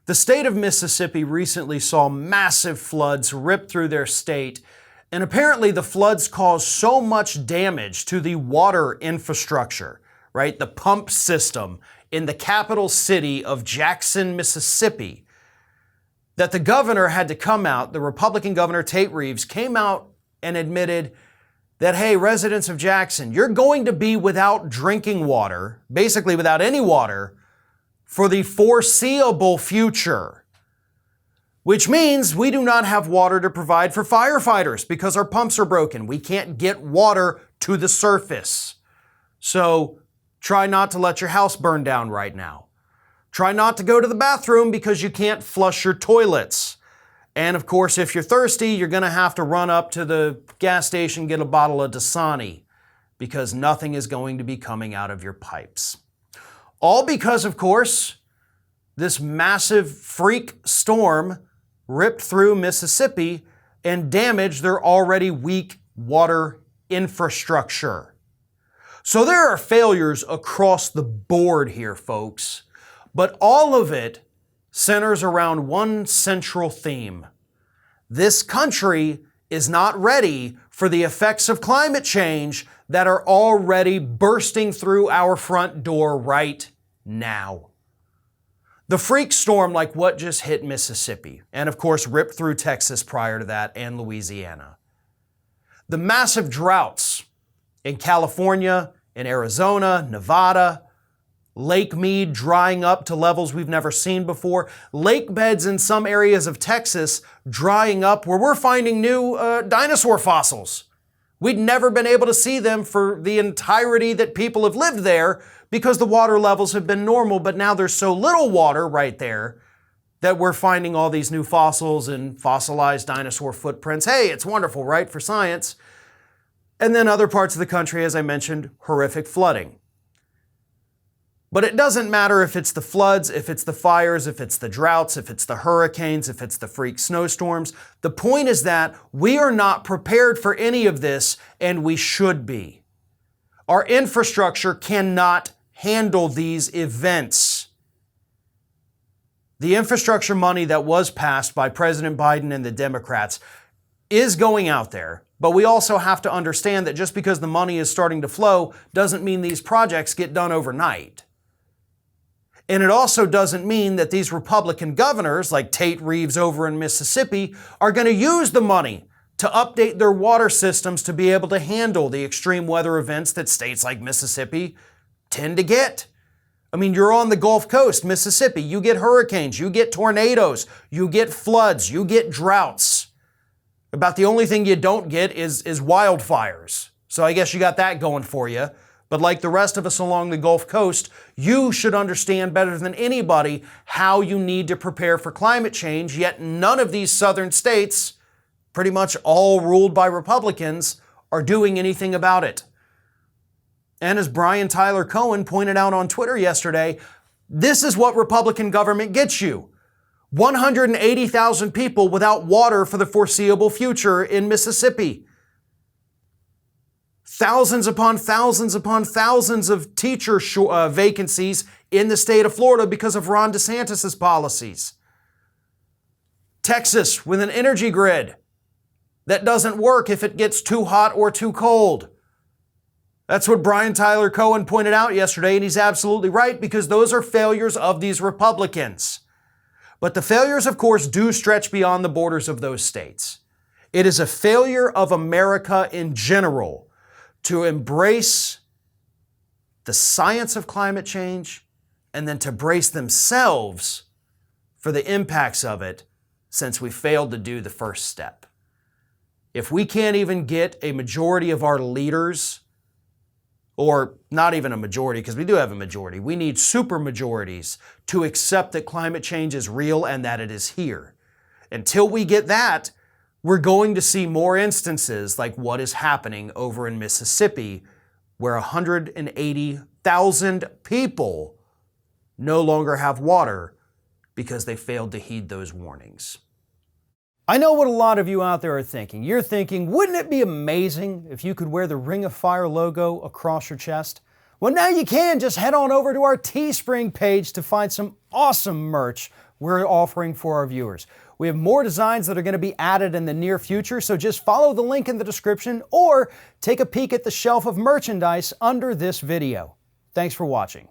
The state of Mississippi recently saw massive floods rip through their state, and apparently the floods caused so much damage to the water infrastructure, right? The pump system in the capital city of Jackson, Mississippi, that the governor had to come out, the Republican governor Tate Reeves came out and admitted that, hey, residents of Jackson, you're going to be without drinking water, basically without any water, for the foreseeable future. Which means we do not have water to provide for firefighters because our pumps are broken. We can't get water to the surface. So try not to let your house burn down right now. Try not to go to the bathroom because you can't flush your toilets. And of course, if you're thirsty, you're going to have to run up to the gas station, get a bottle of Dasani, because nothing is going to be coming out of your pipes. All because, of course, this massive freak storm ripped through Mississippi and damaged their already weak water infrastructure. So there are failures across the board here, folks, but all of it centers around one central theme. This country is not ready for the effects of climate change that are already bursting through our front door right now. The freak storm like what just hit Mississippi, and of course ripped through Texas prior to that and Louisiana. The massive droughts in California, in Arizona, Nevada, Lake Mead drying up to levels we've never seen before, lake beds in some areas of Texas drying up where we're finding new dinosaur fossils. We'd never been able to see them for the entirety that people have lived there because the water levels have been normal, but now there's so little water right there that we're finding all these new fossils and fossilized dinosaur footprints. Hey, it's wonderful, right, for science. And then other parts of the country, as I mentioned, horrific flooding. But it doesn't matter if it's the floods, if it's the fires, if it's the droughts, if it's the hurricanes, if it's the freak snowstorms. The point is that we are not prepared for any of this, and we should be. Our infrastructure cannot handle these events. The infrastructure money that was passed by President Biden and the Democrats is going out there, but we also have to understand that just because the money is starting to flow doesn't mean these projects get done overnight. And it also doesn't mean that these Republican governors, like Tate Reeves over in Mississippi, are going to use the money to update their water systems to be able to handle the extreme weather events that states like Mississippi tend to get. I mean, you're on the Gulf Coast, Mississippi. You get hurricanes, you get tornadoes, you get floods, you get droughts. About the only thing you don't get is wildfires. So I guess you got that going for you. But like the rest of us along the Gulf Coast, you should understand better than anybody how you need to prepare for climate change, yet none of these southern states, pretty much all ruled by Republicans, are doing anything about it. And as Brian Tyler Cohen pointed out on Twitter yesterday, this is what Republican government gets you. 180,000 people without water for the foreseeable future in Mississippi. Thousands upon thousands upon thousands of teacher vacancies in the state of Florida because of Ron DeSantis' policies. Texas with an energy grid that doesn't work if it gets too hot or too cold. That's what Brian Tyler Cohen pointed out yesterday, and he's absolutely right because those are failures of these Republicans. But the failures, of course, do stretch beyond the borders of those states. It is a failure of America in general to embrace the science of climate change and then to brace themselves for the impacts of it since we failed to do the first step. If we can't even get a majority of our leaders, or not even a majority, because we do have a majority, we need super majorities to accept that climate change is real and that it is here. Until we get that, we're going to see more instances like what is happening over in Mississippi, where 180,000 people no longer have water because they failed to heed those warnings. I know what a lot of you out there are thinking. You're thinking, wouldn't it be amazing if you could wear the Ring of Fire logo across your chest? Well, now you can. Just head on over to our Teespring page to find some awesome merch we're offering for our viewers. We have more designs that are going to be added in the near future, so just follow the link in the description or take a peek at the shelf of merchandise under this video. Thanks for watching.